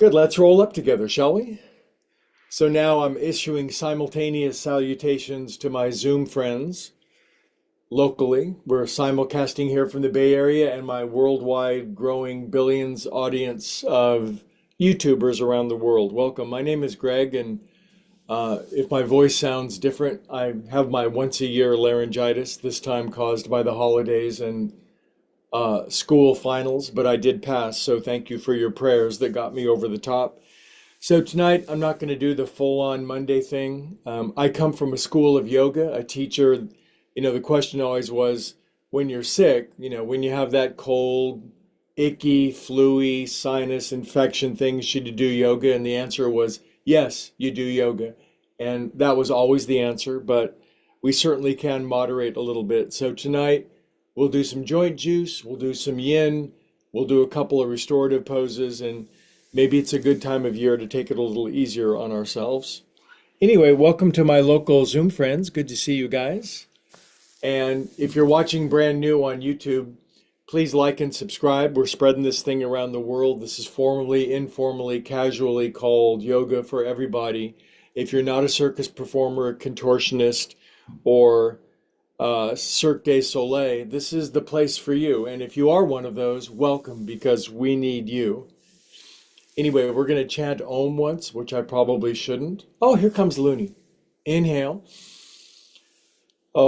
Good, let's roll up together, shall we? So now I'm issuing simultaneous salutations to my Zoom friends locally. We're simulcasting here from the Bay Area and my worldwide growing billions audience of YouTubers around the world. Welcome. My name is Greg, and if my voice sounds different, I have my once a year laryngitis, this time caused by the holidays and school finals, but I did pass, so thank you for your prayers that got me over the top. So tonight, I'm not going to do the full-on Monday thing. I come from a school of yoga, a teacher. The question always was, when you're sick, when you have that cold, icky, flu-y, sinus infection thing, should you do yoga? And the answer was, yes, you do yoga. And that was always the answer, but we certainly can moderate a little bit. So tonight, we'll do some joint juice, we'll do some yin, we'll do a couple of restorative poses, and maybe it's a good time of year to take it a little easier on ourselves. Anyway, welcome to my local Zoom friends. Good to see you guys. And if you're watching brand new on YouTube, please like and subscribe. We're spreading this thing around the world. This is formally, informally, casually called Yoga for Everybody. If you're not a circus performer, a contortionist, or Cirque du Soleil, this is the place for you. And if you are one of those, welcome, because we need you. Anyway, we're going to chant Om once, which I probably shouldn't. Oh, here comes Looney. Inhale. Om.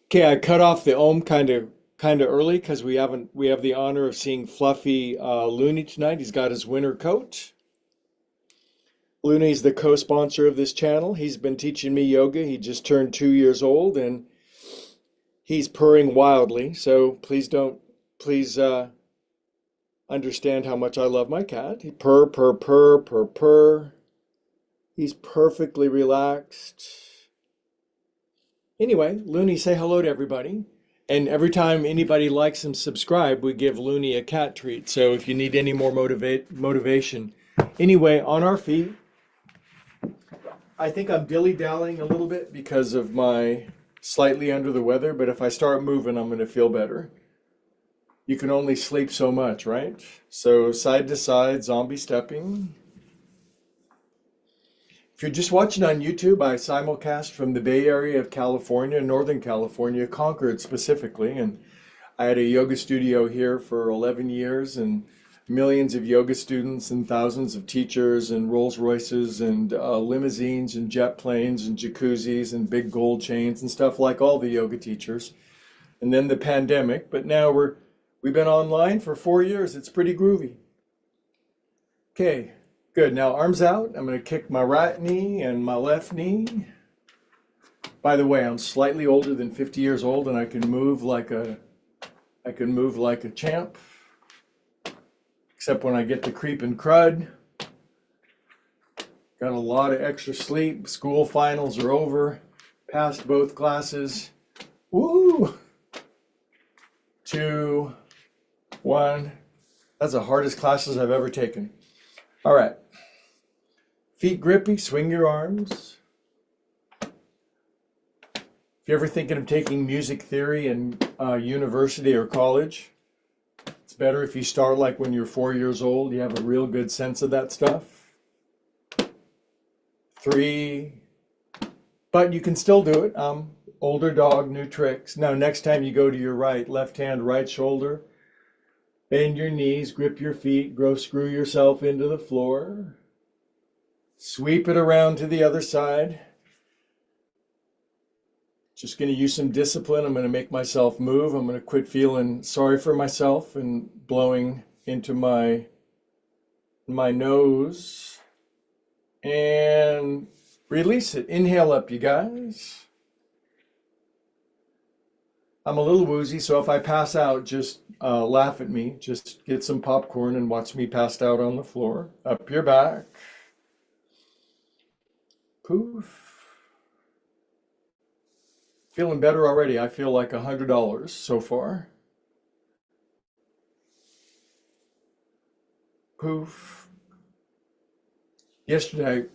Okay, I cut off the Om kind of early because we have the honor of seeing Fluffy Looney tonight. He's got his winter coat. Looney's the co-sponsor of this channel. He's been teaching me yoga. He just turned 2 years old and he's purring wildly. So please understand how much I love my cat. He purr, purr, purr, purr, purr. He's perfectly relaxed. Anyway, Looney, say hello to everybody. And every time anybody likes and subscribe, we give Looney a cat treat. So if you need any more motivation. Anyway, on our feet. I think I'm dilly-dallying a little bit because of my slightly under the weather, but if I start moving, I'm going to feel better. You can only sleep so much, right? So side to side, zombie stepping. If you're just watching on YouTube, I simulcast from the Bay Area of California, Northern California, Concord specifically, and I had a yoga studio here for 11 years, and millions of yoga students and thousands of teachers and Rolls Royces and limousines and jet planes and jacuzzis and big gold chains and stuff like all the yoga teachers. And then the pandemic, but now we've been online for 4 years. It's pretty groovy. Okay, good. Now arms out. I'm going to kick my right knee and my left knee. By the way, I'm slightly older than 50 years old and I can move like a champ. Except when I get the creeping crud. Got a lot of extra sleep. School finals are over. Passed both classes. Woo! 2, 1. That's the hardest classes I've ever taken. All right. Feet grippy, swing your arms. If you're ever thinking of taking music theory in university or college, it's better if you start like when you're 4 years old. You have a real good sense of that stuff. 3, but you can still do it. Older dog, new tricks. Now, next time you go to your right, left hand, right shoulder, bend your knees, grip your feet, screw yourself into the floor. Sweep it around to the other side. Just going to use some discipline. I'm going to make myself move. I'm going to quit feeling sorry for myself and blowing into my nose. And release it. Inhale up, you guys. I'm a little woozy, so if I pass out, just laugh at me. Just get some popcorn and watch me passed out on the floor. Up your back. Poof. Feeling better already. I feel like $100 so far. Poof. Yesterday,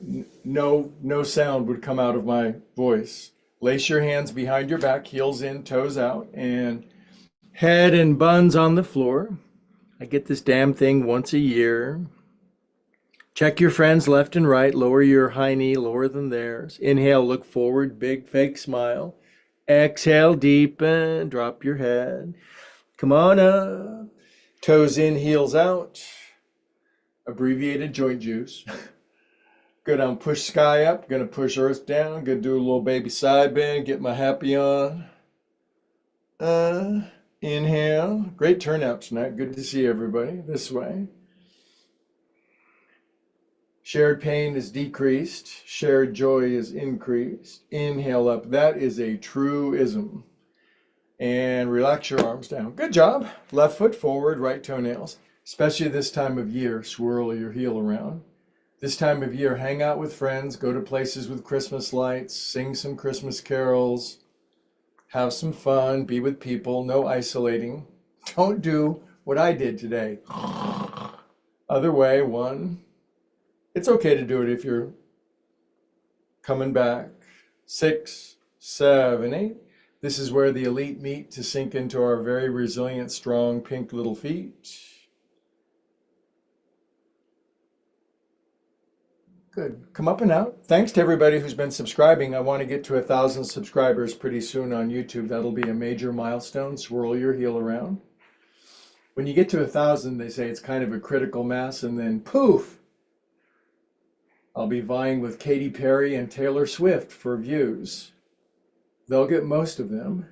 no sound would come out of my voice. Lace your hands behind your back, heels in, toes out, and head and buns on the floor. I get this damn thing once a year. Check your friends left and right. Lower your high knee lower than theirs. Inhale, look forward, big fake smile. Exhale, deepen, drop your head. Come on up. Toes in, heels out. Abbreviated joint juice. Good, I'm push sky up. Gonna push earth down. Gonna do a little baby side bend. Get my happy on. Inhale. Great turnout tonight. Good to see everybody. This way. Shared pain is decreased. Shared joy is increased. Inhale up. That is a truism. And relax your arms down. Good job. Left foot forward, right toenails. Especially this time of year, swirl your heel around. This time of year, hang out with friends, go to places with Christmas lights, sing some Christmas carols, have some fun, be with people, no isolating. Don't do what I did today. Other way, one. It's okay to do it if you're coming back. 6, 7, 8. This is where the elite meet to sink into our very resilient, strong, pink little feet. Good. Come up and out. Thanks to everybody who's been subscribing. I want to get to 1,000 subscribers pretty soon on YouTube. That'll be a major milestone. Swirl your heel around. When you get to 1,000, they say it's kind of a critical mass, and then poof, I'll be vying with Katy Perry and Taylor Swift for views. They'll get most of them.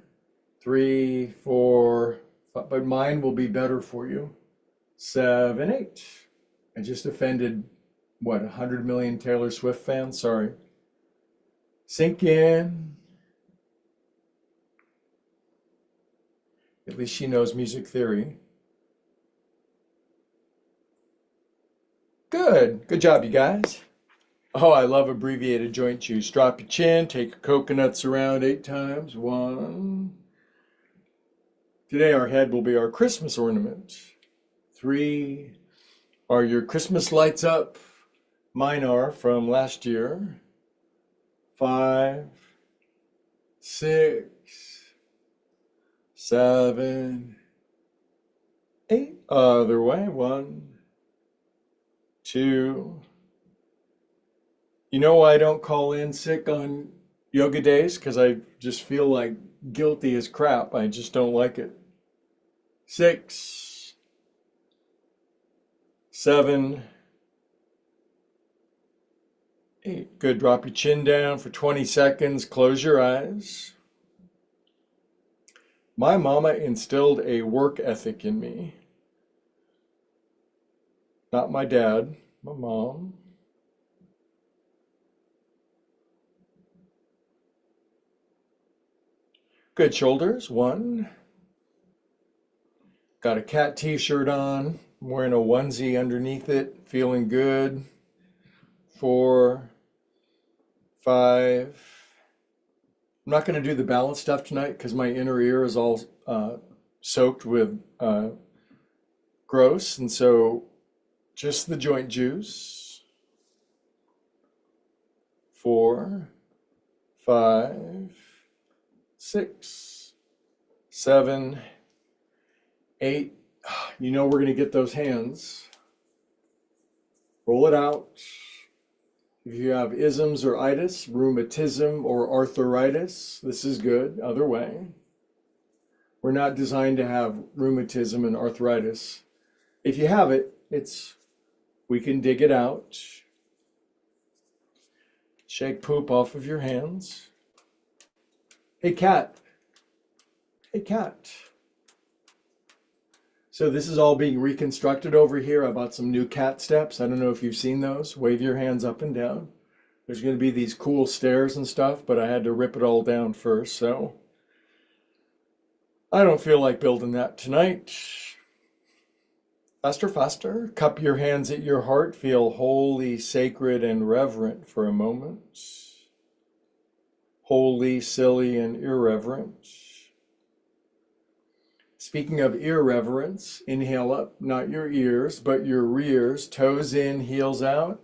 3, 4, 5, but mine will be better for you. 7, 8. I just offended, what, 100 million Taylor Swift fans? Sorry. Sink in. At least she knows music theory. Good. Good job, you guys. Oh, I love abbreviated joint juice. Drop your chin, take your coconuts around 8 times. 1. Today our head will be our Christmas ornament. 3. Are your Christmas lights up? Mine are from last year. 5, 6, 7, 8. Other way. 1, 2. You know why I don't call in sick on yoga days? Because I just feel like guilty as crap. I just don't like it. 6, 7, 8. Good. Drop your chin down for 20 seconds. Close your eyes. My mama instilled a work ethic in me. Not my dad, my mom. Good. Shoulders. 1. Got a cat t-shirt on. I'm wearing a onesie underneath it. Feeling good. 4, 5. I'm not going to do the balance stuff tonight because my inner ear is all soaked with gross. And so just the joint juice. 4, 5, 6, 7, 8. You know we're going to get those hands. Roll it out. If you have isms or itis, rheumatism or arthritis, this is good. Other way. We're not designed to have rheumatism and arthritis. If you have it, we can dig it out. Shake poop off of your hands. Hey, cat. Hey, cat. So this is all being reconstructed over here. I bought some new cat steps. I don't know if you've seen those. Wave your hands up and down. There's going to be these cool stairs and stuff, but I had to rip it all down first, so I don't feel like building that tonight. Faster, faster. Cup your hands at your heart. Feel holy, sacred, and reverent for a moment. Holy, silly, and irreverent. Speaking of irreverence, inhale up, not your ears, but your rears, toes in, heels out.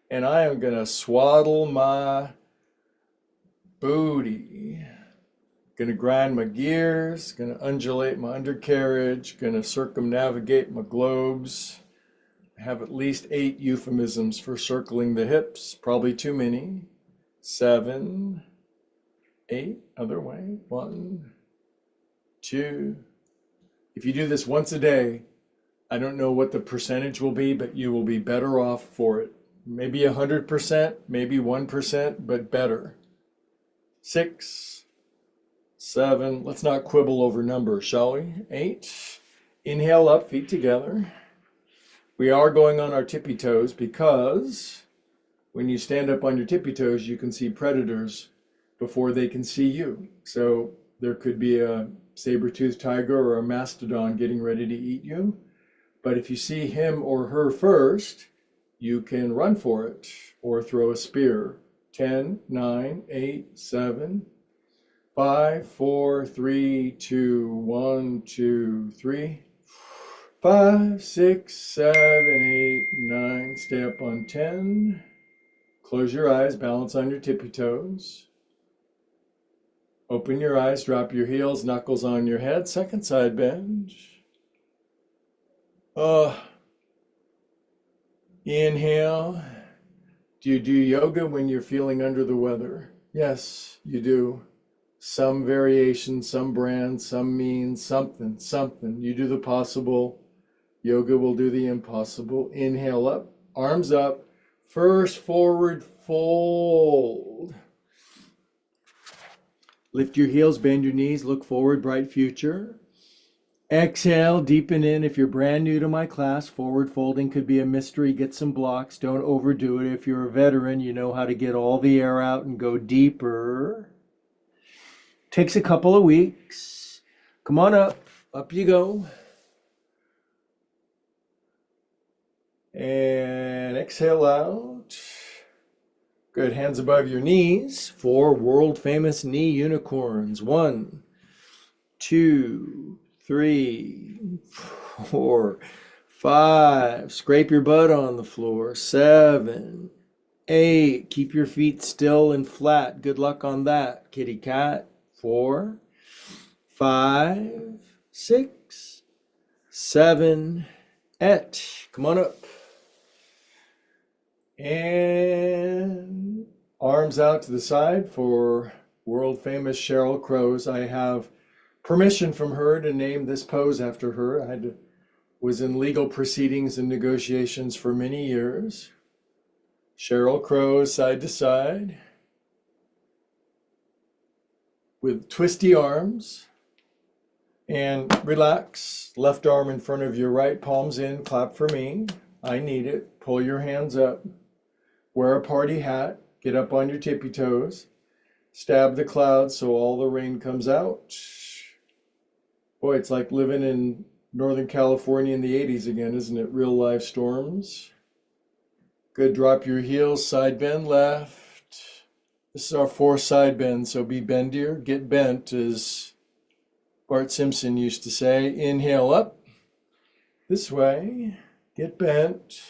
And I am going to swaddle my booty. Going to grind my gears, going to undulate my undercarriage, going to circumnavigate my globes. I have at least 8 euphemisms for circling the hips, probably too many. 7, 8, other way. 1, 2. If you do this once a day, I don't know what the percentage will be, but you will be better off for it. Maybe 100%, maybe 1%, but better. 6, 7, let's not quibble over numbers, shall we? 8, inhale up, feet together. We are going on our tippy toes because when you stand up on your tippy toes, you can see predators before they can see you. So there could be a saber-toothed tiger or a mastodon getting ready to eat you. But if you see him or her first, you can run for it or throw a spear. 10, 9, 8, 7, 5, 4, 3, 2, 1, 2, 3, 5, 6, 7, 8, 9. Stay up on 10. Close your eyes, balance on your tippy toes. Open your eyes, drop your heels, knuckles on your head. Second side bend. Inhale. Do you do yoga when you're feeling under the weather? Yes, you do. Some variation, some brand, some means, something. You do the possible. Yoga will do the impossible. Inhale up, arms up. First forward fold. Lift your heels, bend your knees, look forward, bright future. Exhale, deepen in. If you're brand new to my class, forward folding could be a mystery. Get some blocks. Don't overdo it. If you're a veteran, you know how to get all the air out and go deeper. Takes a couple of weeks. Come on up. Up you go. And exhale out. Good. Hands above your knees for world famous knee unicorns. 1, 2, 3, 4, 5. Scrape your butt on the floor. 7, 8. Keep your feet still and flat. Good luck on that, kitty cat. 4, 5, 6, 7, 8. Come on up. And arms out to the side for world famous Sheryl Crow's. I have permission from her to name this pose after her. Was in legal proceedings and negotiations for many years. Sheryl Crow side to side with twisty arms. And relax. Left arm in front of your right, palms in, clap for me. I need it. Pull your hands up. Wear a party hat. Get up on your tippy toes. Stab the clouds so all the rain comes out. Boy, it's like living in Northern California in the 80s again, isn't it? Real life storms. Good. Drop your heels. Side bend left. This is our 4th side bend, so be bendier. Get bent, as Bart Simpson used to say. Inhale up. This way. Get bent.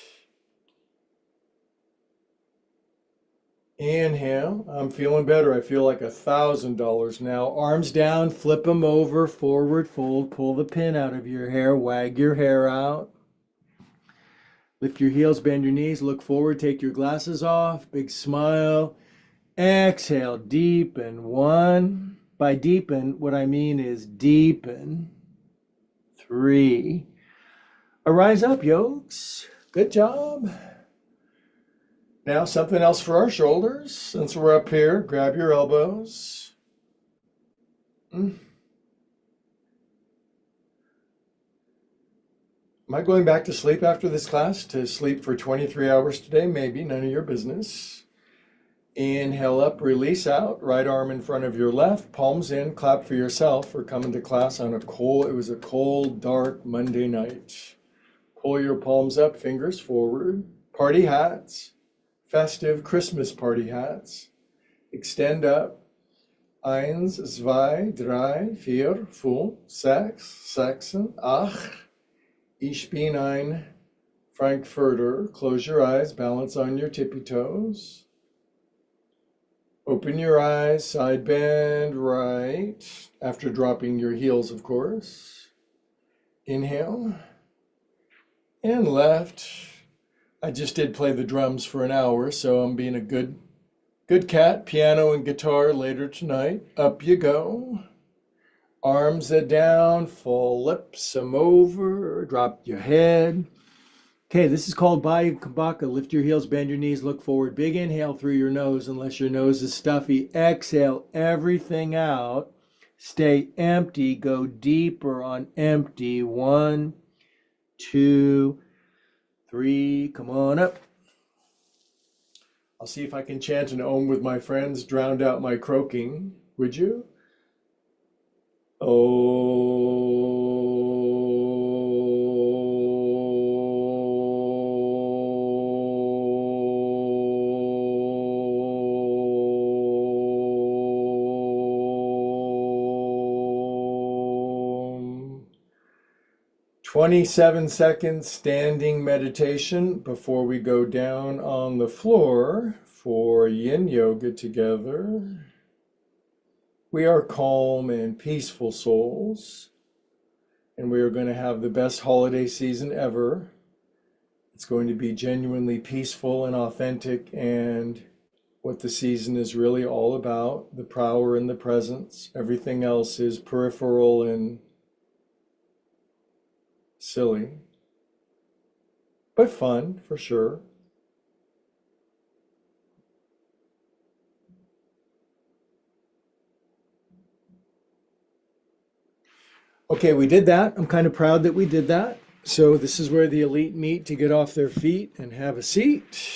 Inhale. I'm feeling better. I feel like $1,000 now. Arms down, flip them over, forward fold, pull the pin out of your hair, wag your hair out. Lift your heels, bend your knees, look forward, take your glasses off, big smile. Exhale, deepen. 1. By deepen, what I mean is deepen. 3. Arise up, yokes. Good job. Now something else for our shoulders. Since we're up here, grab your elbows. Am I going back to sleep after this class? To sleep for 23 hours today? Maybe, none of your business. Inhale up, release out. Right arm in front of your left, palms in. Clap for yourself for coming to class on it was a cold, dark Monday night. Pull your palms up, fingers forward. Party hats. Festive Christmas party hats. Extend up. 1, 2, 3, 4, 5, 6, 7, 8. Ich bin ein Frankfurter. Close your eyes, balance on your tippy toes. Open your eyes, side bend right, after dropping your heels, of course. Inhale. And left. I just did play the drums for an hour, so I'm being a good cat. Piano and guitar later tonight. Up you go. Arms are down, lips them over, drop your head. Okay, this is called Bayu Kabaka. Lift your heels, bend your knees, look forward. Big inhale through your nose unless your nose is stuffy. Exhale everything out. Stay empty, go deeper on empty. 1, 2, 3, come on up. I'll see if I can chant an Om with my friends, drowned out my croaking. Would you? Om. 27 seconds standing meditation before we go down on the floor for yin yoga together. We are calm and peaceful souls, and we are going to have the best holiday season ever. It's going to be genuinely peaceful and authentic, and what the season is really all about, the power and the presence. Everything else is peripheral and silly, but fun for sure. Okay, we did that. I'm kind of proud that we did that. So this is where the elite meet to get off their feet and have a seat.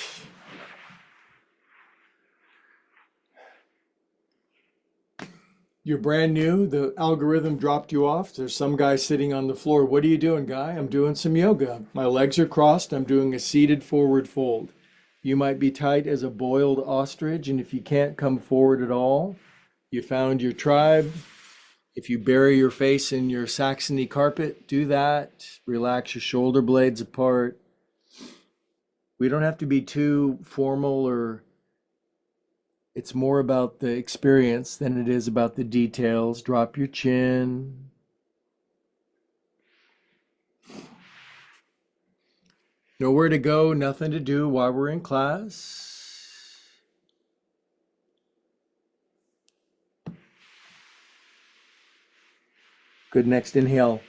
You're brand new. The algorithm dropped you off. There's some guy sitting on the floor. What are you doing, guy? I'm doing some yoga. My legs are crossed. I'm doing a seated forward fold. You might be tight as a boiled ostrich, and if you can't come forward at all, you found your tribe. If you bury your face in your Saxony carpet, do that. Relax your shoulder blades apart. We don't have to be too formal, or it's more about the experience than it is about the details. Drop your chin. Nowhere to go, nothing to do while we're in class. Good, next inhale.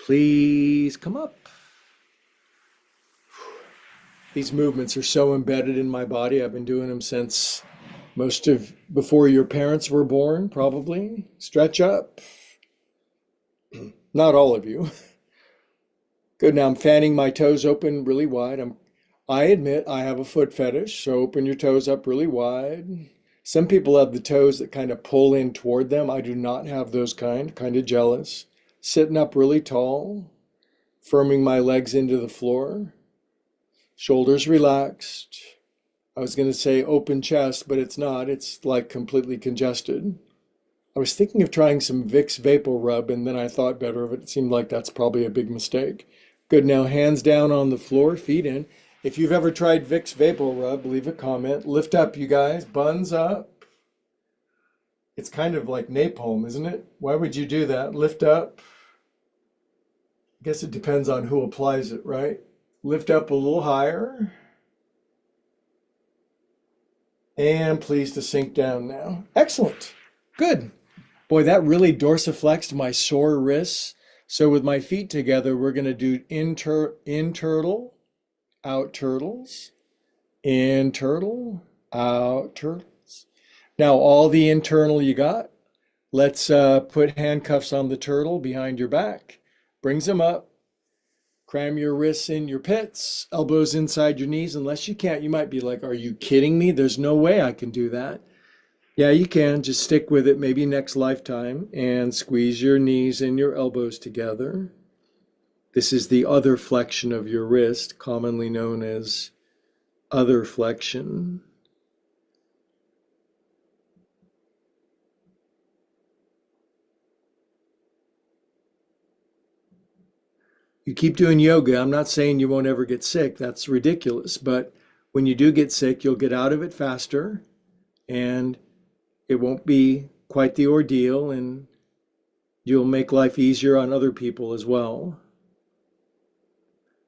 Please come up. These movements are so embedded in my body. I've been doing them since before your parents were born, probably. Stretch up. Not all of you. Good, now I'm fanning my toes open really wide. I admit I have a foot fetish, so open your toes up really wide. Some people have the toes that kind of pull in toward them. I do not have those kind of jealous. Sitting up really tall, firming my legs into the floor. Shoulders relaxed. I was going to say open chest, but it's not. It's like completely congested. I was thinking of trying some Vicks Vapor Rub, and then I thought better of it. It seemed like that's probably a big mistake. Good, now hands down on the floor, feet in. If you've ever tried Vicks Vapor Rub, leave a comment. Lift up, you guys. Buns up. It's kind of like napalm, isn't it? Why would you do that? Lift up. I guess it depends on who applies it, right? Lift up a little higher. And please to sink down now. Excellent. Good. Boy, that really dorsiflexed my sore wrists. So with my feet together, we're going to do in turtle, out turtles, in turtle, out turtles. Now all the internal you got. Let's put handcuffs on the turtle behind your back. Brings them up. Cram your wrists in your pits, elbows inside your knees. Unless you can't, you might be like, are you kidding me? There's no way I can do that. Yeah, you can. Just stick with it, maybe next lifetime, and squeeze your knees and your elbows together. This is the other flexion of your wrist, commonly known as other flexion. You keep doing yoga. I'm not saying you won't ever get sick. That's ridiculous. But when you do get sick, you'll get out of it faster and it won't be quite the ordeal, and you'll make life easier on other people as well.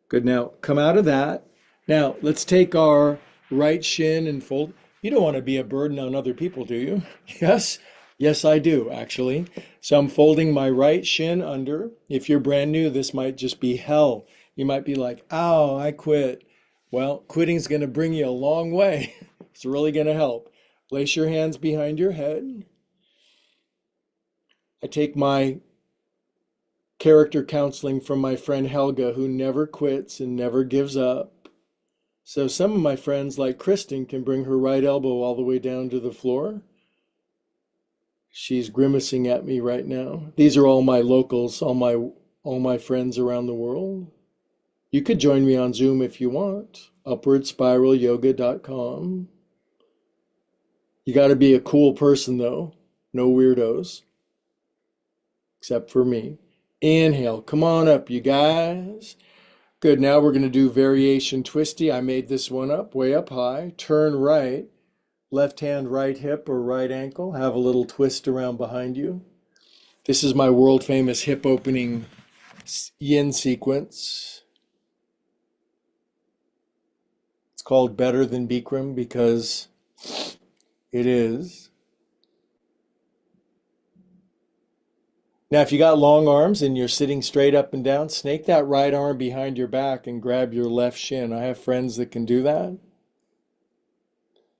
Good. Now come out of that. Now let's take our right shin and fold. You don't want to be a burden on other people, do you? Yes. Yes, I do, actually. So I'm folding my right shin under. If you're brand new, this might just be hell. You might be like, ow, I quit. Well, quitting's going to bring you a long way. It's really going to help. Place your hands behind your head. I take my character counseling from my friend Helga, who never quits and never gives up. So some of my friends, like Kristen, can bring her right elbow all the way down to the floor. She's grimacing at me right now. These are all my locals, all my friends around the world. You could join me on Zoom if you want. upwardspiralyoga.com. You got to be a cool person though. No weirdos. Except for me. Inhale. Come on up, you guys. Good. Now we're going to do variation twisty. I made this one up, way up high. Turn right. Left hand, right hip or right ankle. Have a little twist around behind you. This is my world famous hip opening yin sequence. It's called Better Than Bikram because it is. Now, if you got long arms and you're sitting straight up and down, snake that right arm behind your back and grab your left shin. I have friends that can do that.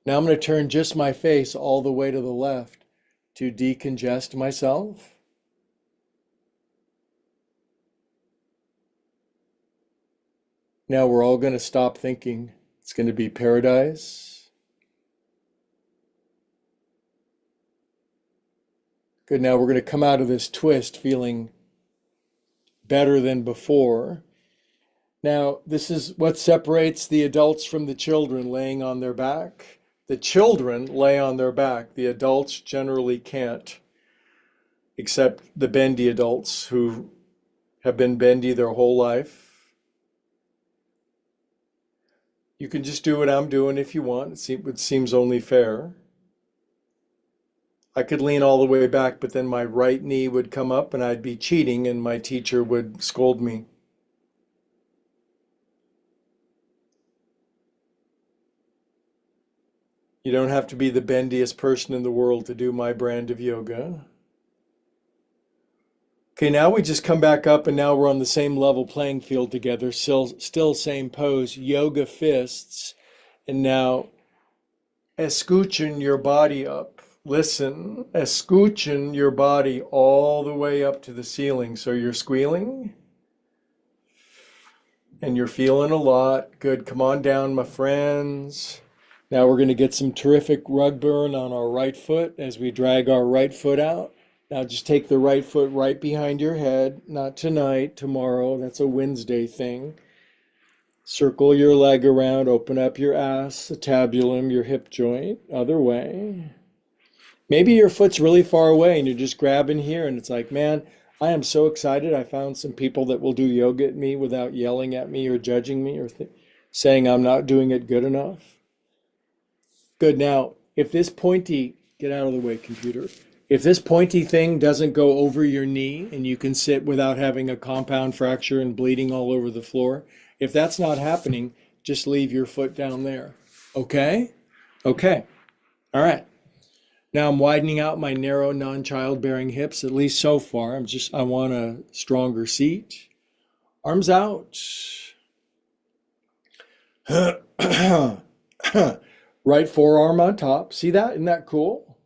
Now I'm going to turn just my face all the way to the left to decongest myself. Now we're all going to stop thinking. It's going to be paradise. Good. Now we're going to come out of this twist feeling better than before. Now, this is what separates the adults from the children laying on their back. The children lay on their back. The adults generally can't, except the bendy adults who have been bendy their whole life. You can just do what I'm doing if you want. It seems only fair. I could lean all the way back, but then my right knee would come up and I'd be cheating and my teacher would scold me. You don't have to be the bendiest person in the world to do my brand of yoga. Okay, now we just come back up and now we're on the same level playing field together, still same pose, yoga fists. And now escuchen your body up. Listen, escuchen your body all the way up to the ceiling. So you're squealing and you're feeling a lot. Good, come on down, my friends. Now we're going to get some terrific rug burn on our right foot as we drag our right foot out. Now just take the right foot right behind your head. Not tonight, tomorrow. That's a Wednesday thing. Circle your leg around, open up your acetabulum, your hip joint, other way. Maybe your foot's really far away and you're just grabbing here and it's like, man, I am so excited. I found some people that will do yoga at me without yelling at me or judging me or saying I'm not doing it good enough. Good. Now, if this pointy, get out of the way, computer. If this pointy thing doesn't go over your knee and you can sit without having a compound fracture and bleeding all over the floor, if that's not happening, just leave your foot down there. Okay? Okay. All right. Now I'm widening out my narrow, non-childbearing hips, at least so far. I want a stronger seat. Arms out. Right forearm on top. See that? Isn't that cool?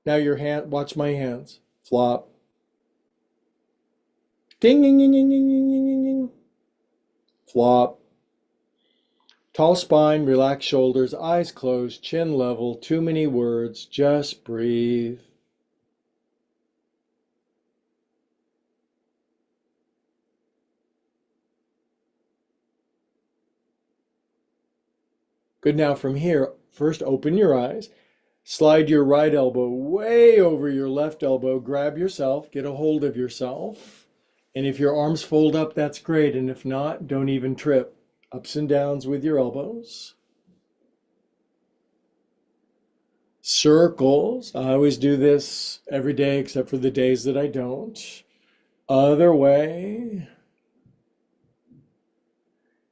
Now your hand, watch my hands. Flop. Ding, ding, ding, ding, ding, ding, ding, ding. Flop. Tall spine, relaxed shoulders, eyes closed, chin level, too many words, just breathe. Good, now from here, first open your eyes, slide your right elbow way over your left elbow, grab yourself, get a hold of yourself, And if your arms fold up, that's great. And if not, don't even trip. Ups and downs with your elbows. Circles. I always do this every day except for the days that I don't. Other way.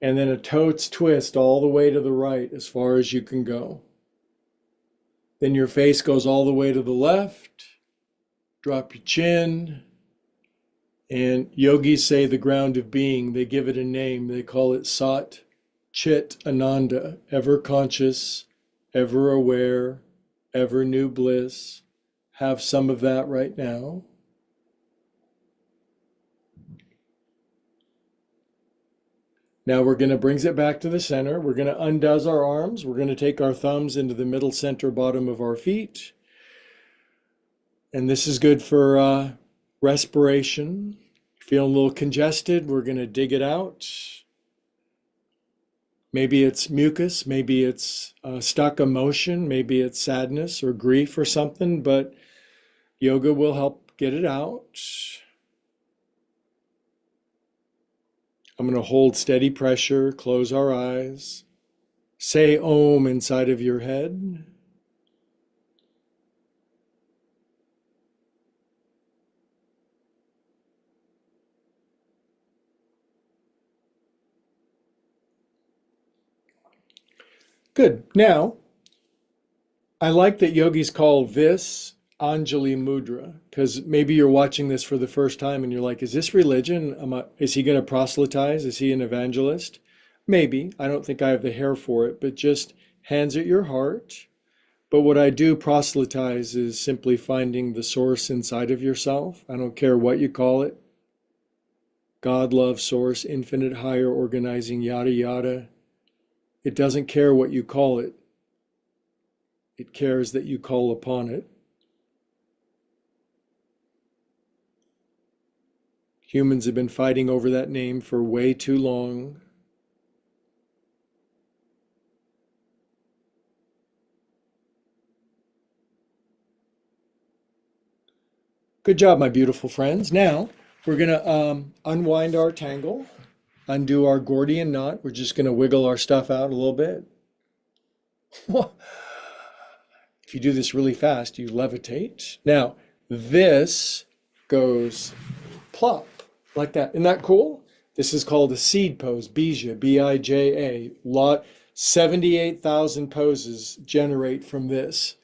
And then a totes twist all the way to the right as far as you can go. Then your face goes all the way to the left. Drop your chin. And yogis say the ground of being. They give it a name. They call it Sat Chit Ananda, ever conscious, ever aware, ever new bliss. Have some of that right now. Now we're going to bring it back to the center. We're going to undoes our arms. We're going to take our thumbs into the middle center bottom of our feet. And this is good for respiration. Feeling a little congested, we're going to dig it out. Maybe it's mucus, maybe it's stuck emotion, maybe it's sadness or grief or something, but yoga will help get it out. I'm going to hold steady pressure, close our eyes, say Om inside of your head. Good. Now, I like that yogis call this Anjali Mudra, because maybe you're watching this for the first time and you're like, is this religion? Is he going to proselytize? Is he an evangelist? Maybe. I don't think I have the hair for it, but just hands at your heart. But what I do proselytize is simply finding the source inside of yourself. I don't care what you call it. God, love, source, infinite, higher, organizing, yada, yada. It doesn't care what you call it. It cares that you call upon it. Humans have been fighting over that name for way too long. Good job, my beautiful friends. Now, we're going to unwind our tangle, undo our Gordian knot. We're just going to wiggle our stuff out a little bit. If you do this really fast, you levitate. Now, this goes plop, like that. Isn't that cool? This is called a seed pose, bija, B-I-J-A. 78,000 poses generate from this.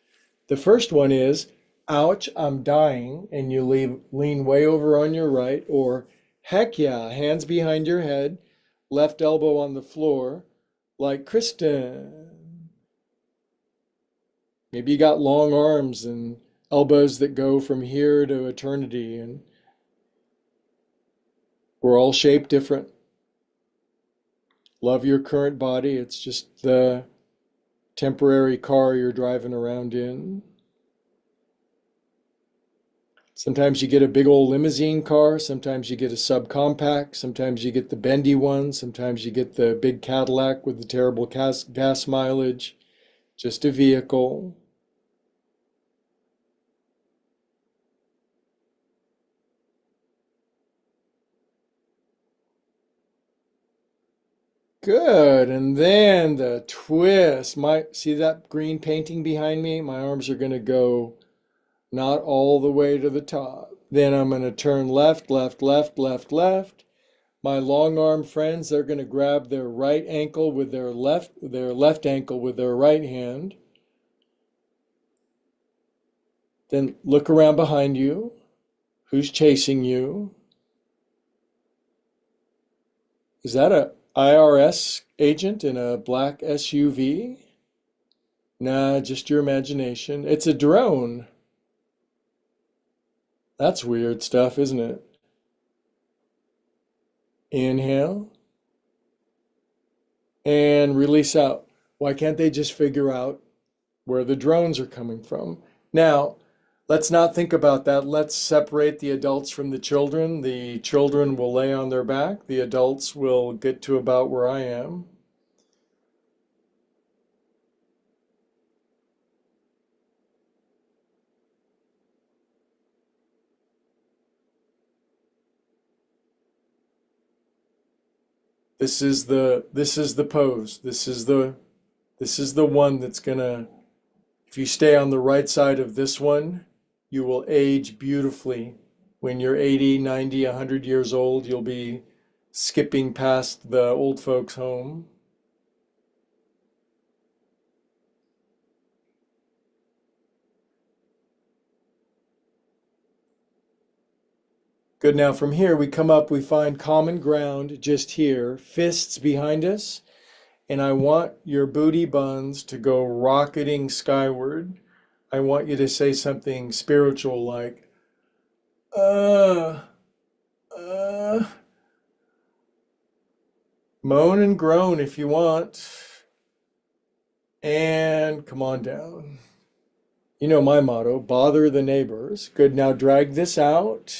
The first one is, ouch, I'm dying, and you lean way over on your right, or heck yeah, hands behind your head, left elbow on the floor, like Kristen. Maybe you got long arms and elbows that go from here to eternity, and we're all shaped different. Love your current body. It's just the temporary car you're driving around in. Sometimes you get a big old limousine car. Sometimes you get a subcompact. Sometimes you get the bendy one. Sometimes you get the big Cadillac with the terrible gas mileage. Just a vehicle. Good. And then the twist. See that green painting behind me? My arms are going to go not all the way to the top. Then I'm going to turn left, left, left, left, left. My long arm friends, they're going to grab their right ankle with their left ankle with their right hand. Then look around behind you. Who's chasing you? Is that a IRS agent in a black SUV? Nah, just your imagination. It's a drone. That's weird stuff, isn't it? Inhale and release out. Why can't they just figure out where the drones are coming from? Now, let's not think about that. Let's separate the adults from the children. The children will lay on their back. The adults will get to about where I am. This is the pose. This is the one that's gonna, if you stay on the right side of this one, you will age beautifully. When you're 80, 90, 100 years old, you'll be skipping past the old folks' home. Good. Now from here, we come up, we find common ground just here, fists behind us, and I want your booty buns to go rocketing skyward. I want you to say something spiritual like, uh, uh, moan and groan if you want, and come on down. You know my motto, bother the neighbors. Good. Now drag this out.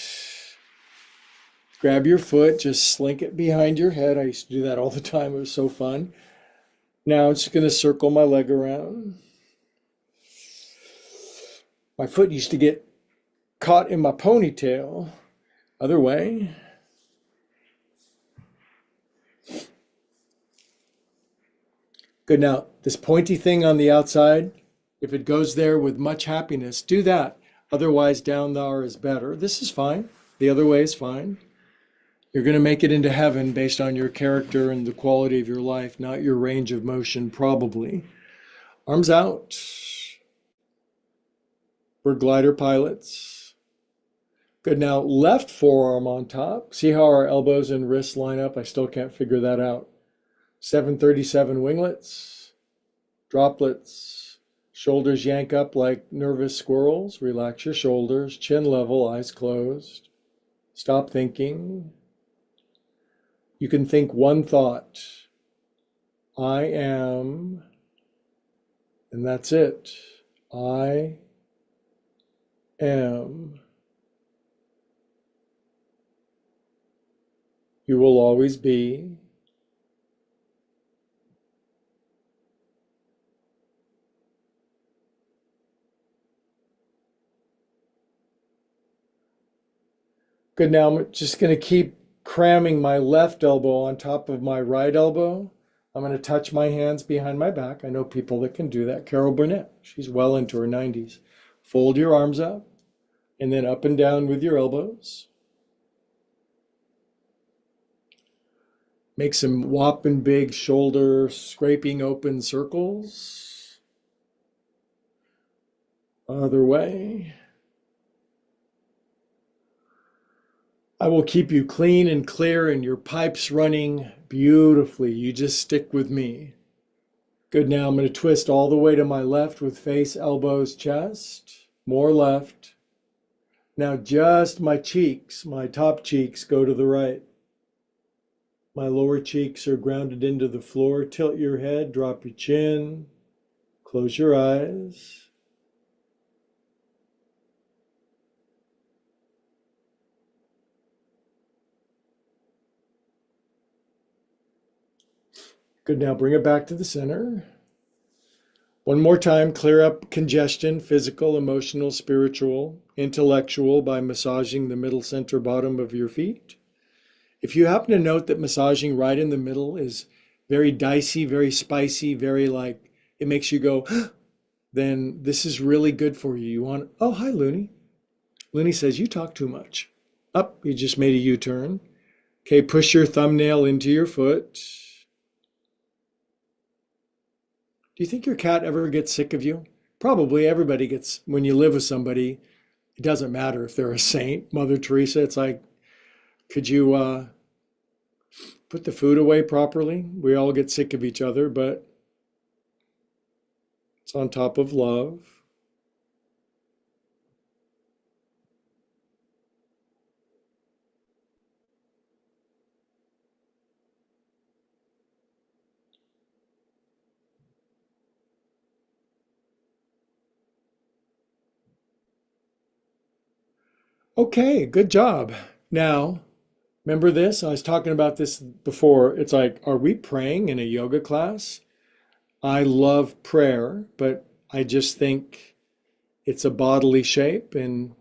Grab your foot, just slink it behind your head. I used to do that all the time. It was so fun. Now I'm just going to circle my leg around. My foot used to get caught in my ponytail. Other way. Good. Now, this pointy thing on the outside, if it goes there with much happiness, do that. Otherwise, down thou is better. This is fine. The other way is fine. You're going to make it into heaven based on your character and the quality of your life, not your range of motion, probably. Arms out. We're glider pilots. Good. Now, left forearm on top. See how our elbows and wrists line up? I still can't figure that out. 737 winglets. Droplets. Shoulders yank up like nervous squirrels. Relax your shoulders. Chin level, eyes closed. Stop thinking. You can think one thought. I am, and that's it. I am. You will always be. Good. Now I'm just going to keep cramming my left elbow on top of my right elbow. I'm going to touch my hands behind my back. I know people that can do that. Carol Burnett, she's well into her 90s. Fold your arms up and then up and down with your elbows. Make some whopping big shoulder scraping open circles. Other way. I will keep you clean and clear and your pipes running beautifully. You just stick with me. Good. Now I'm going to twist all the way to my left with face, elbows, chest. More left. Now just my cheeks, my top cheeks go to the right. My lower cheeks are grounded into the floor. Tilt your head, drop your chin, close your eyes. Good. Now bring it back to the center. One more time, clear up congestion, physical, emotional, spiritual, intellectual, by massaging the middle center bottom of your feet. If you happen to note that massaging right in the middle is very dicey, very spicy, very like, it makes you go, then this is really good for you. You want, oh, hi, Looney. Looney says, you talk too much. Up, you just made a U-turn. Okay, push your thumbnail into your foot. Do you think your cat ever gets sick of you? Probably. Everybody gets, when you live with somebody, it doesn't matter if they're a saint, Mother Teresa. It's like, could you put the food away properly? We all get sick of each other, but it's on top of love. Okay, good job. Now, remember this? I was talking about this before. It's like, are we praying in a yoga class? I love prayer, but I just think it's a bodily shape and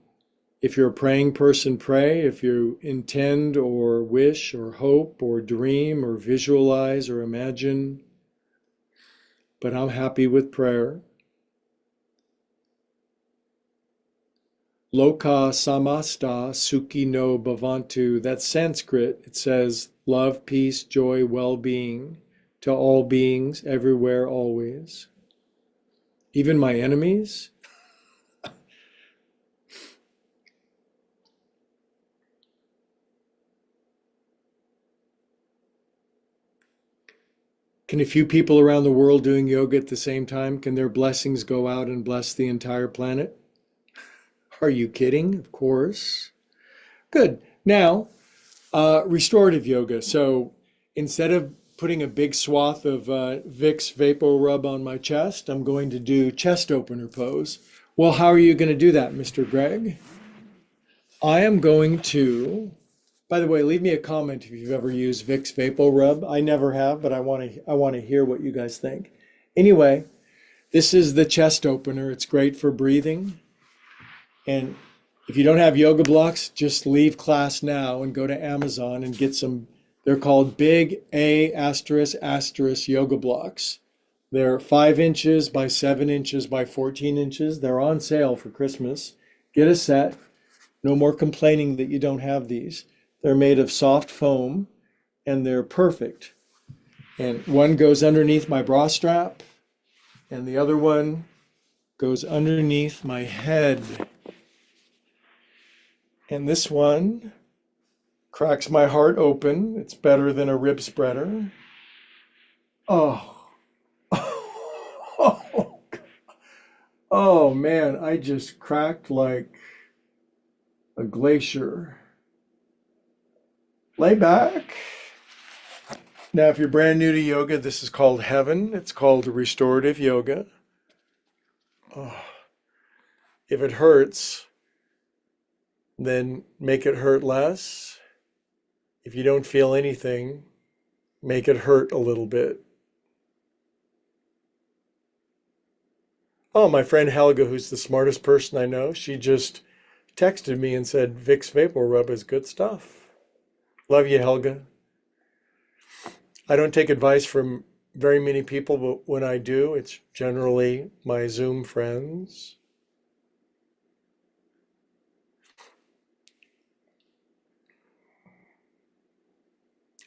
If you're a praying person, pray. If you intend or wish or hope or dream or visualize or imagine, but I'm happy with prayer. Loka samasta sukhi no bhavantu. That's Sanskrit. It says love, peace, joy, well-being to all beings, everywhere, always. Even my enemies. Can a few people around the world doing yoga at the same time, can their blessings go out and bless the entire planet? Are you kidding? Of course. Good. Now, restorative yoga. So instead of putting a big swath of Vicks Vapor Rub on my chest, I'm going to do chest opener pose. Well, how are you going to do that, Mr. Greg? I am going to, by the way, leave me a comment if you've ever used Vicks Vapor Rub. I never have, but I want to hear what you guys think. Anyway, this is the chest opener. It's great for breathing. And if you don't have yoga blocks, just leave class now and go to Amazon and get some. They're called big A asterisk asterisk yoga blocks. They're 5 inches by 7 inches by 14 inches. They're on sale for Christmas. Get a set. No more complaining that you don't have these. They're made of soft foam and they're perfect. And one goes underneath my bra strap and the other one goes underneath my head. And this one cracks my heart open. It's better than a rib spreader. Oh, oh, oh man, I just cracked like a glacier. Lay back. Now, if you're brand new to yoga, this is called heaven. It's called restorative yoga. Oh, if it hurts, then make it hurt less. If you don't feel anything, make it hurt a little bit. Oh, my friend Helga, who's the smartest person I know, she just texted me and said, Vicks Vapor Rub is good stuff. Love you, Helga. I don't take advice from very many people, but when I do, it's generally my Zoom friends.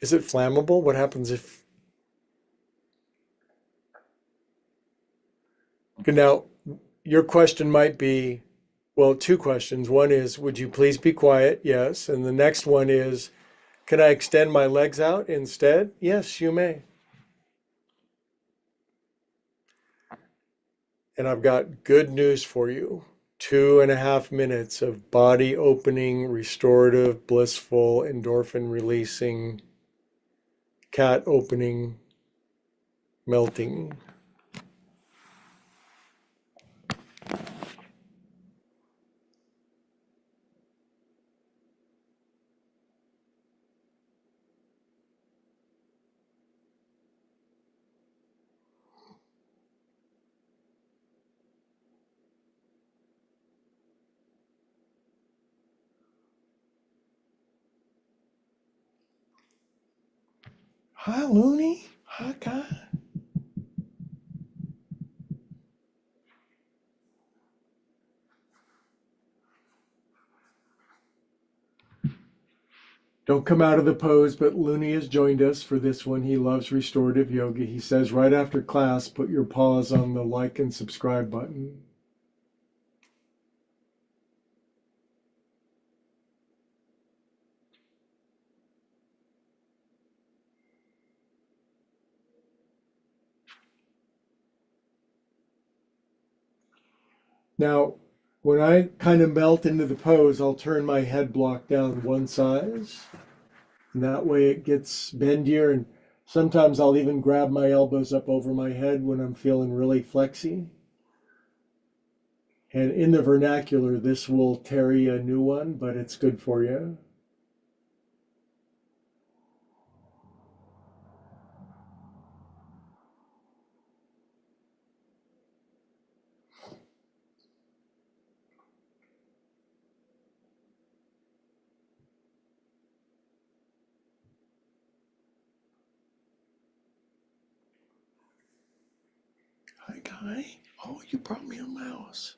Is it flammable? What happens if... Now, your question might be, well, two questions. One is, would you please be quiet? Yes. And the next one is, can I extend my legs out instead? Yes, you may. And I've got good news for you. 2.5 minutes of body opening, restorative, blissful, endorphin releasing, cat opening, melting. Hi, Looney. Hi, guy. Don't come out of the pose, but Looney has joined us for this one. He loves restorative yoga. He says right after class, put your paws on the like and subscribe button. Now, when I kind of melt into the pose, I'll turn my head block down one size. And that way it gets bendier. And sometimes I'll even grab my elbows up over my head when I'm feeling really flexy. And in the vernacular, this will tarry a new one, but it's good for you. Hi. Oh, you brought me a mouse.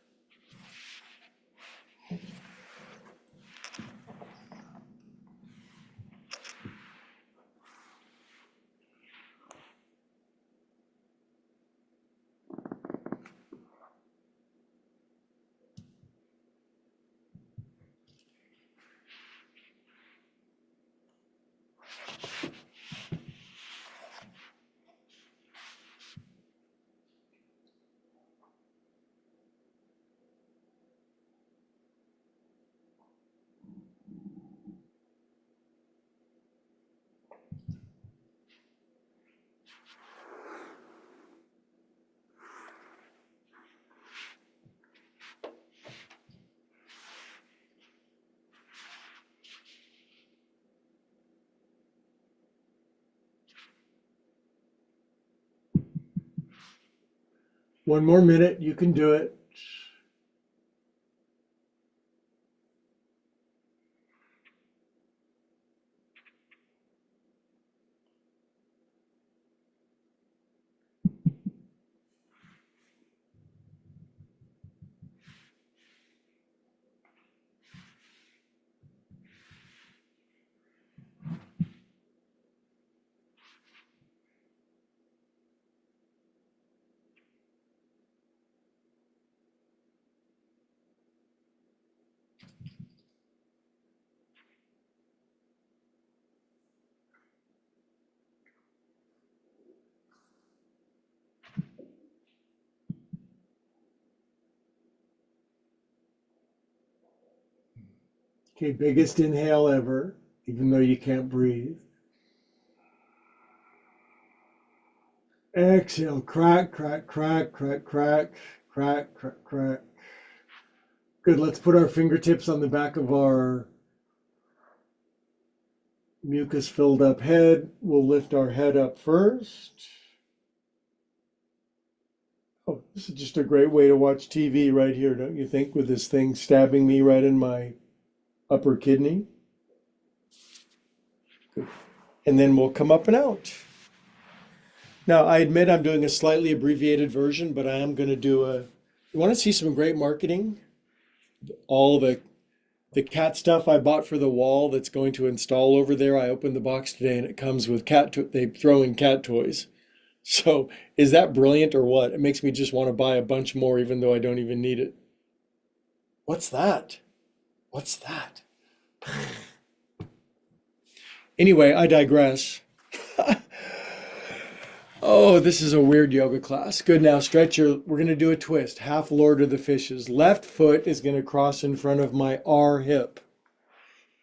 One more minute, you can do it. Okay, biggest inhale ever, even though you can't breathe. Exhale, crack, crack, crack, crack, crack, crack, crack, crack. Good, let's put our fingertips on the back of our mucus filled up head. We'll lift our head up first. Oh, this is just a great way to watch TV right here, don't you think, with this thing stabbing me right in my upper kidney? Good. And then we'll come up and out. Now, I admit I'm doing a slightly abbreviated version, but I am going to do a. You want to see some great marketing? All the cat stuff I bought for the wall that's going to install over there. I opened the box today and it comes with they throw in cat toys. So is that brilliant or what? It makes me just want to buy a bunch more even though I don't even need it. What's that? What's that? Anyway, I digress. Oh, this is a weird yoga class. Good, now we're going to do a twist. Half Lord of the Fishes. Left foot is going to cross in front of my R hip.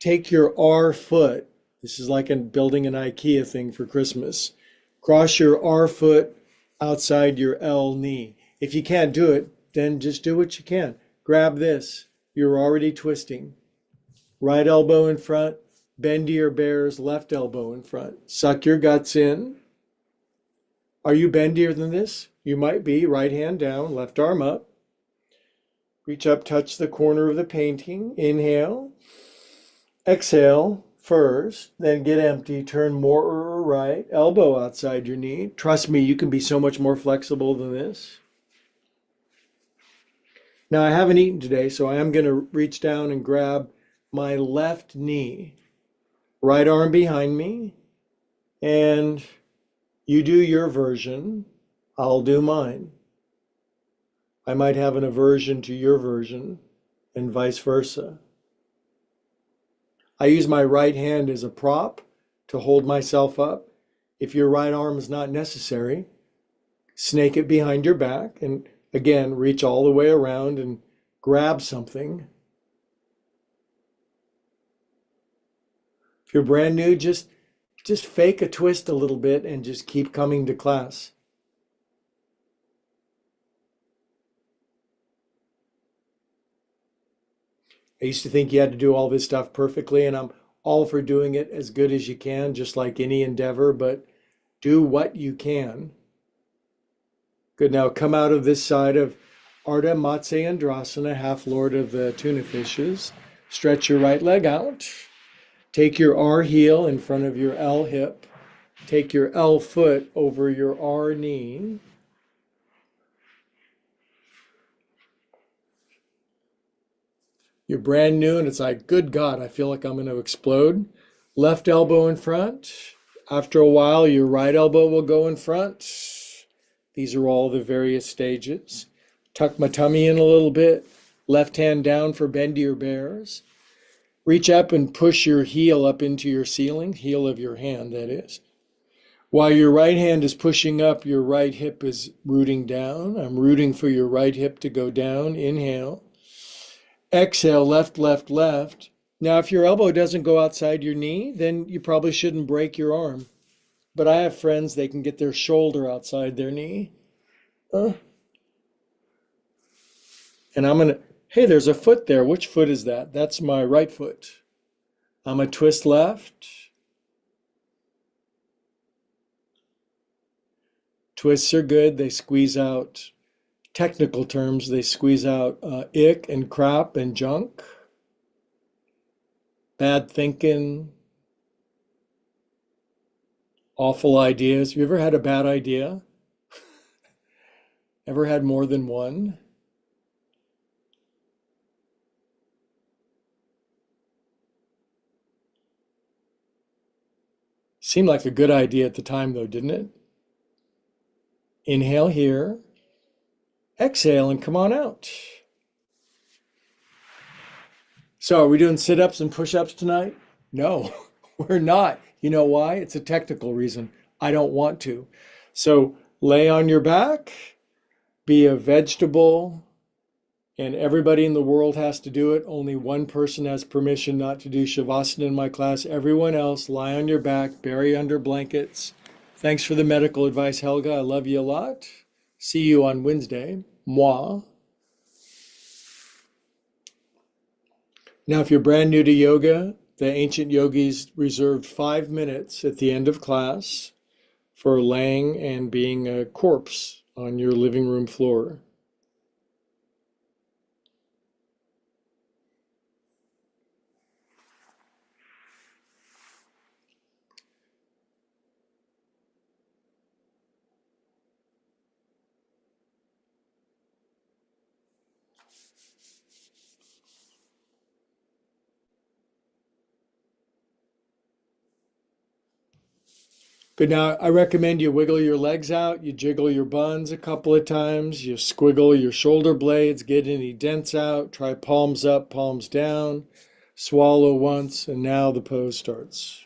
Take your R foot. This is like building an IKEA thing for Christmas. Cross your R foot outside your L knee. If you can't do it, then just do what you can. Grab this. You're already twisting. Right elbow in front. Bend to your bears. Left elbow in front. Suck your guts in. Are you bendier than this? You might be. Right hand down, left arm up. Reach up, touch the corner of the painting. Inhale. Exhale first, then get empty. Turn more right, elbow outside your knee. Trust me, you can be so much more flexible than this. Now, I haven't eaten today, so I am going to reach down and grab my left knee. Right arm behind me, and you do your version, I'll do mine. I might have an aversion to your version, and vice versa. I use my right hand as a prop to hold myself up. If your right arm is not necessary, snake it behind your back, and again, reach all the way around and grab something. If you're brand new, just fake a twist a little bit and just keep coming to class. I used to think you had to do all this stuff perfectly, and I'm all for doing it as good as you can, just like any endeavor, but do what you can. Good, now come out of this side of Ardha Matsyendrasana, half lord of the tuna fishes. Stretch your right leg out. Take your R heel in front of your L hip. Take your L foot over your R knee. You're brand new and it's like, good God, I feel like I'm going to explode. Left elbow in front. After a while, your right elbow will go in front. These are all the various stages. Tuck my tummy in a little bit. Left hand down for bendier bears. Reach up and push your heel up into your ceiling, heel of your hand, that is. While your right hand is pushing up, your right hip is rooting down. I'm rooting for your right hip to go down. Inhale. Exhale, left, left, left. Now, if your elbow doesn't go outside your knee, then you probably shouldn't break your arm. But I have friends, they can get their shoulder outside their knee. And I'm going to, hey, there's a foot there. Which foot is that? That's my right foot. I'm going to twist left. Twists are good. They squeeze out, technical terms, they squeeze out ick and crap and junk. Bad thinking. Awful ideas. Have you ever had a bad idea? Ever had more than one? Seemed like a good idea at the time, though, didn't it? Inhale here. Exhale and come on out. So, are we doing sit-ups and push-ups tonight? No, we're not. You know why? It's a technical reason. I don't want to. So, lay on your back, be a vegetable, and everybody in the world has to do it. Only one person has permission not to do Shavasana in my class. Everyone else, lie on your back, bury under blankets. Thanks for the medical advice, Helga. I love you a lot. See you on Wednesday. Moi. Now, if you're brand new to yoga, the ancient yogis reserved 5 minutes at the end of class for laying and being a corpse on your living room floor. But now I recommend you wiggle your legs out, you jiggle your buns a couple of times, you squiggle your shoulder blades, get any dents out, try palms up, palms down, swallow once, and now the pose starts.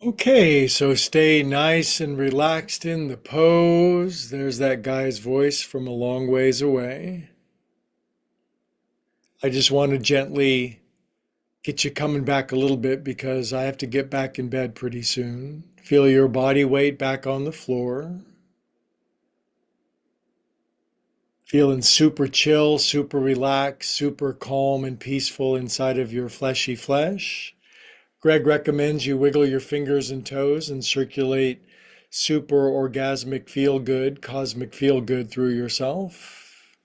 Okay, so stay nice and relaxed in the pose. There's that guy's voice from a long ways away. I just want to gently get you coming back a little bit because I have to get back in bed pretty soon. Feel your body weight back on the floor. Feeling super chill, super relaxed, super calm and peaceful inside of your fleshy flesh. Greg recommends you wiggle your fingers and toes and circulate super orgasmic feel good, cosmic feel good through yourself.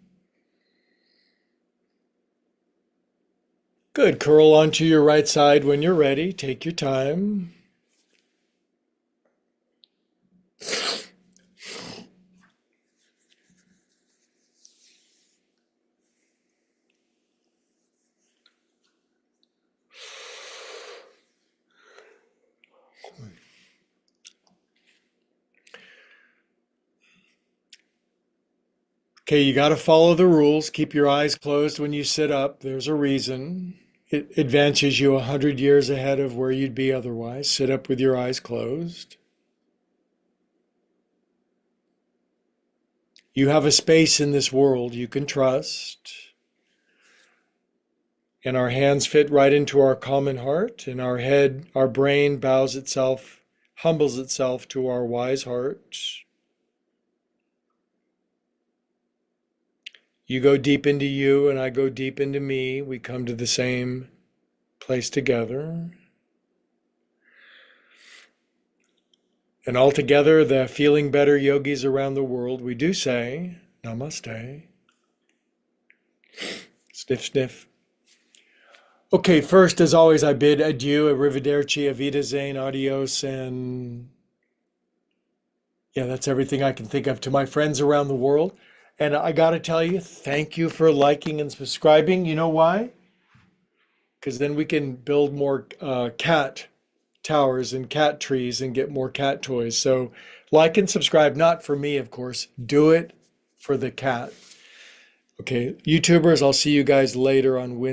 Good. Curl onto your right side when you're ready. Take your time. Okay, you got to follow the rules. Keep your eyes closed when you sit up. There's a reason. It advances you 100 years ahead of where you'd be otherwise. Sit up with your eyes closed. You have a space in this world you can trust. And our hands fit right into our common heart, and our head, our brain bows itself, humbles itself to our wise heart. You go deep into you, and I go deep into me. We come to the same place together. And all together, the feeling better yogis around the world, we do say, Namaste. Sniff, sniff. Okay, first, as always, I bid adieu, arrivederci, avita zane, adios, and yeah, that's everything I can think of to my friends around the world. And I got to tell you, thank you for liking and subscribing. You know why? Because then we can build more cat towers and cat trees and get more cat toys. So like and subscribe, not for me, of course. Do it for the cat. Okay, YouTubers, I'll see you guys later on Wednesday.